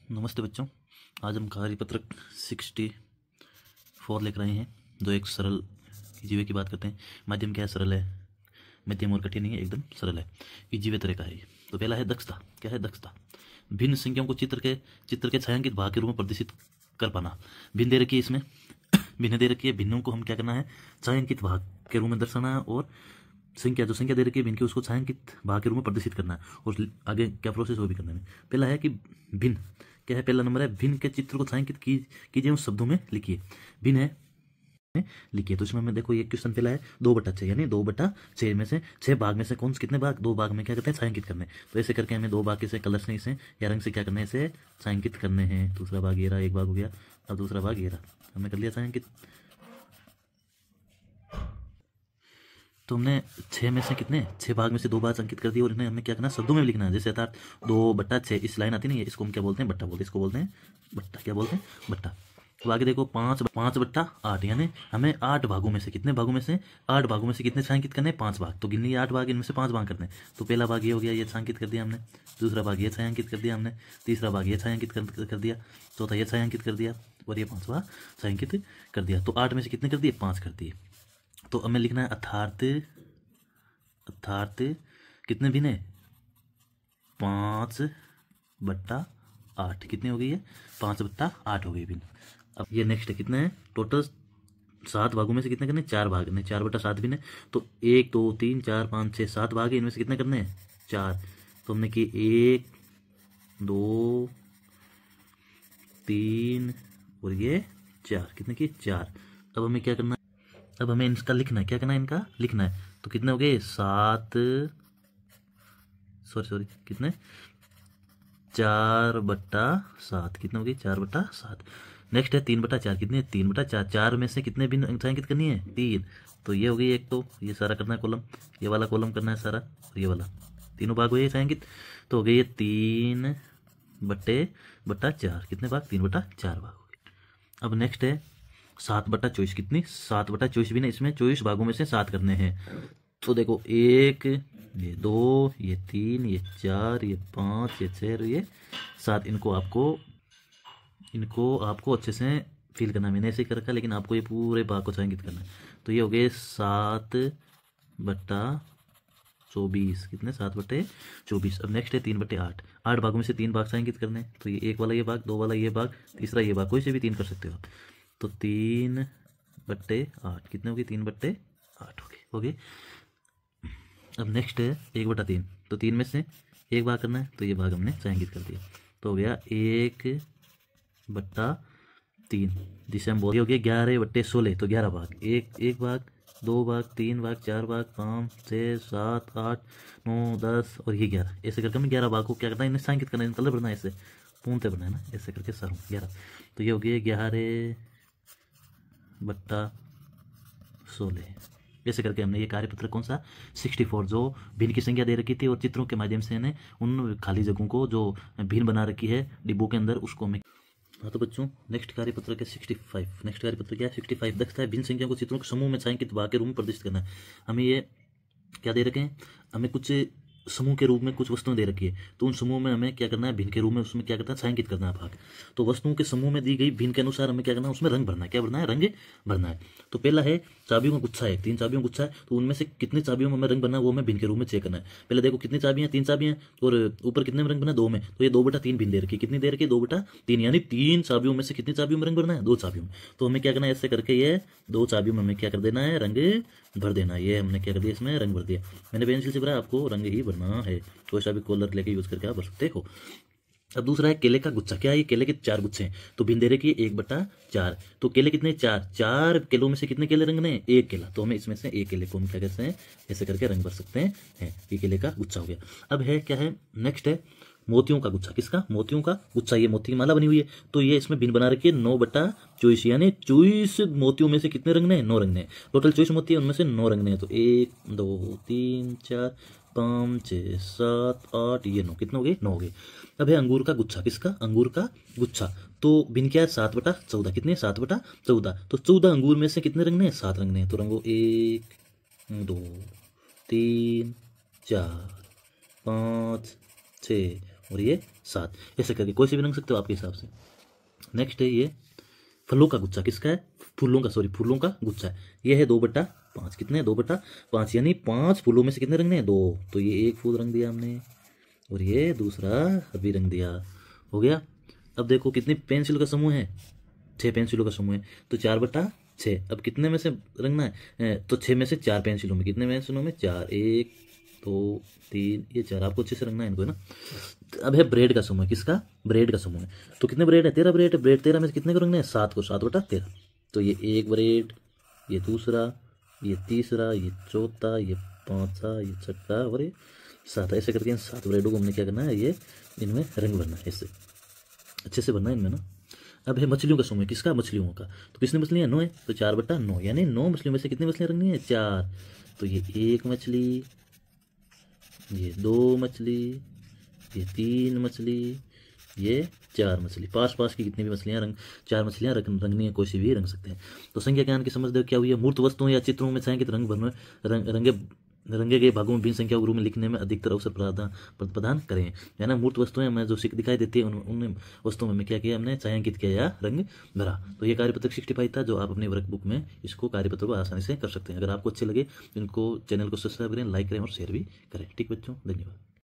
नमस्ते बच्चों। आज हम कार्यपत्रक 64 लेकर आए हैं, जो एक सरल जीवे की बात करते हैं। माध्यम क्या है? सरल है। मध्यम और कठिन नहीं है, एकदम सरल है। जीवे तरह का है ये। तो पहला है दक्षता। क्या है दक्षता? भिन्न संख्याओं को चित्र के छायांकित भाग के रूप में प्रदर्शित कर पाना। भिन्न दे रखी है इसमें भिन्न दे रखी है। भिन्नों को हम क्या करना है? छायांकित भाग के रूप में दर्शाना है, और संख्या दे रखी है भिन्न की, उसको छायांकित भाग के रूप में प्रदर्शित करना है, और आगे क्या प्रोसेस वो भी करना है। पहला है कि भिन्न क्या है? पहला नंबर है भिन्न के चित्र को छायांकित कीजिए, उस शब्दों में लिखिए। भिन्न है लिखिए। तो इसमें हमें देखो, ये क्वेश्चन पहला है 2/6, यानी 2/6 में से 6 भाग में से कौन से कितने भाग? 2 भाग में क्या करते हैं? छायांकित करने। तो ऐसे करके हमें 2 भाग के से कलर से इसे या रंग से क्या करना है? इसे छायांकित करने हैं। दूसरा भाग ये रहा, एक भाग हो गया। अब दूसरा भाग ये रहा, हमने कर लिया छायांकित। तो हमने 6 में से कितने? 6 भाग में से 2 भाग अंकित कर दिए, और इन्हें हमें क्या करना है? शब्दों में लिखना है। जैसे अर्थात 2/6 इस लाइन आती नहीं है, इसको हम क्या बोलते हैं? बट्टा बोलते हैं। इसको बोलते हैं बट्टा। क्या बोलते हैं? बट्टा। तो आगे देखो 5/8, यानी हमें 8 भागों में से कितने भागों में से? 8 भागों में से कितने छायांकित करने? 5 भाग। तो गिन लिए 8 भाग, इनमें से 5 भाग करने। तो पहला भाग ये हो गया, ये छायांकित कर दिया हमने। दूसरा भाग ये छायांकित कर दिया हमने। तीसरा भाग ये छायांकित कर दिया। चौथा ये छायांकित कर दिया, और ये 5वां छायांकित कर दिया। तो 8 में से कितने कर दिए? 5 कर दिए। तो हमें लिखना है अर्थात कितने भिन्न है? 5/8। कितनी हो गई है? 5/8 हो गई भिन्न। अब ये नेक्स्ट है, कितने हैं टोटल? 7 भागों में से कितने करने? 4 भाग करने। 4/7 भिन्न है। तो 1 2 3 4 5 6 7 भाग है, इनमें से कितने करने हैं? 4। तो हमने कि 1 2 3 और ये 4। कितने की? 4। अब हमें क्या करना है? अब हमें इनका लिखना है। क्या करना है? इनका लिखना है। तो कितने हो गए? 4/7। कितने हो गए? 4/7। नेक्स्ट है 3/4। कितनी है? 3/4। 4 में से कितने भिन्न छायांकित करनी है? 3। तो ये हो गई एक। तो ये सारा करना है कॉलम, ये वाला कॉलम करना है सारा, और ये वाला, तीनों भाग हुए छायांकित। तो हो गई ये 3/4। कितने भाग? 3/4 भाग हो गए। अब नेक्स्ट है 7/24। कितनी? 7/24 भी ना, इसमें 24 भागों में से 7 करने हैं। तो देखो 1 ये 2 ये 3 ये 4 ये 5 ये 6 और ये 7। इनको आपको अच्छे से फील करना है। मैंने ऐसे ही कर रखा, लेकिन आपको ये पूरे भाग को छायांकित करना है। तो ये हो गए 7/24। कितने? 7/24। अब नेक्स्ट है 3/8। 8 भागों में से 3 भाग छायांकित करने। तो ये एक वाला ये भाग, 2 वाला ये भाग, तीसरा ये भाग, कोई से भी 3 कर सकते हो आप। तो 3/8। कितने हो गए? 3/8 हो गए। अब नेक्स्ट है 1/3। तो 3 में से एक भाग करना है, तो ये भाग हमने छायांकित कर दिया। तो हो गया 1/3, जिसे हम बोलते हो गया 11/16। तो 11 भाग, एक भाग, 2 भाग, 3 भाग, 4 भाग, 5 6 7 8 9 10 और ये 11। ऐसे करके हमें 11 भाग को क्या करना है? इन्हें छायांकित करना है, कलर भरना है, ऐसे पूंते भरना है ना, ऐसे करके सारों 11। तो ये हो गया 11/16। ऐसे करके हमने ये कार्यपत्र कौन सा? 64, जो भिन्न की संख्या दे रखी थी, और चित्रों के माध्यम से उन खाली जगहों को जो भिन्न बना रखी है डिब्बों के अंदर, उसको हमें। हाँ तो बच्चों, नेक्स्ट कार्यपत्र है 65। नेक्स्ट कार्यपत्र क्या है? 65। दक्षता है भिन्न संख्या को चित्रों के समूह में छायांकित भाग के रूप में प्रदर्शित करना है। हमें ये क्या दे रखे हैं? हमें कुछ समूह के रूप में कुछ वस्तुएं दे रखी है, तो उन समूह में हमें क्या करना है? भिन्न के रूप में उसमें क्या करना है? छायांकित करना है भाग। तो वस्तुओं के समूह में दी गई भिन्न के अनुसार हमें क्या करना है? उसमें रंग भरना है। क्या भरना है? रंग भरना है। तो पहला है चाबियों का गुच्छा है, 3 चाबियों का गुच्छा है। तो उनमें से कितने चाबियों में हमें रंग भरना है, वो हमें भिन्न के रूप में चेक करना है। पहले देखो कितनी चाबियां? 3 चाबियां, और ऊपर कितने में रंग भरना है? 2 में। तो ये 2/3 भिन्न दे रखी है। कितनी दे रखी है? 2/3, यानी 3 चाबियों में से कितनी चाबियों में रंग भरना है? 2 चाबियों में। तो हमें क्या करना है? ऐसे करके ये 2 चाबियों में हमें क्या कर देना है? रंग भर देना है। ये हमने क्या कर दिया? इसमें रंग भर दिया। मैंने पेंसिल से भरा, आपको रंग ही भरना है। कोई सा भी कलर लेके यूज करके आप भर सकते हो। अब दूसरा है केले का गुच्छा। क्या है? ये केले के 4 गुच्छे हैं। तो भिन्न दे रखी है 1/4। तो केले कितने? 4 केलों में से कितने केले रंगने हैं? 1 केला। तो हमें इसमें से 1 केले को हम क्या कहते हैं? ऐसे करके रंग भर सकते हैं। ये केले का गुच्छा हो गया। अब है क्या है? नेक्स्ट है मोतियों का गुच्छा। किसका? मोतियों का गुच्छा। ये मोती की माला बनी हुई है, तो ये इसमें भिन्न बना रखी है 9/24, यानी 24 मोतियों में से कितने रंगने हैं? 9 रंगने हैं। टोटल 24 मोती है, उनमें से 9 रंगने हैं। तो 1 2 3 4 5 6 7 8 ये 9। कितने हो गए? 9 हो गए। अब है अंगूर का गुच्छा। किसका? अंगूर का गुच्छा। तो भिन्न क्या है? 7/14। कितने? 7/14। तो 14 अंगूर में से कितने रंगने हैं? 7 रंगने हैं। तो रंगो 1 2 3 4 5 6 और ये 7, ऐसे करके कोई से भी रंग सकते हो आपके हिसाब से। नेक्स्ट है ये फलों का गुच्छा, किसका है? फूलों का गुच्छा है। ये है 2/5, कितने? 2/5, यानी 5 फूलों में से कितने रंगने हैं? 2। तो ये एक फूल रंग दिया हमने और ये दूसरा अभी रंग दिया, हो गया। अब देखो कितनी पेंसिल का समूह है? 6 पेंसिलों का समूह है, तो 4/6। अब कितने में से रंगना है? तो 6 में से 4 पेंसिलों में, कितने पेंसिलों में? 4, 1 2 3, ये 4। आपको अच्छे से रंगना है इनको, है ना। अब है ब्रेड का समूह, किसका? ब्रेड का समूह है। तो कितने ब्रेड है? 13 ब्रेड है। ब्रेड 13 में से कितने को रंगना है? 7 को, 7/13। तो ये एक ब्रेड, ये दूसरा, ये तीसरा, ये चौथा, ये पांचवा, ये छठा और ये 7। ऐसे करके इन 7 ब्रेडों को हमने क्या करना है? ये इनमें रंग भरना है, ऐसे अच्छे से भरना है इनमें ना। अब है मछलियों का समूह, किसका? मछलियों का। तो कितनी मछलियाँ? 9 है, तो 4/9, यानी 9 मछलियों में से कितनी मछलियाँ रंगनी है? 4। तो ये 1 मछली, ये 2 मछली, ये 3 मछली, ये 4 मछली। पास की कितनी भी मछलियाँ 4 मछलियाँ रंगनी है, कोई सी भी रंग सकते हैं। तो संज्ञा ज्ञान की समझ दो क्या हुई है? मूर्त वस्तुओं या चित्रों में छायांकित रंग भरने रंगे गए भागों में भिन्न संख्या के रूप में लिखने में अधिकतर अवसर प्रदान करें, है ना। मूर्त वस्तुएं हमें जो दिखाई देती है उन वस्तुओं में क्या किया हमने? छायांकित किया या रंग भरा। तो ये कार्यपत्र 65 था, जो आप अपने वर्कबुक में इसको कार्यपत्र को आसानी से कर सकते हैं। अगर आपको अच्छे लगे तो इनको चैनल को सब्सक्राइब करें, लाइक करें और शेयर भी करें। ठीक बच्चों, धन्यवाद।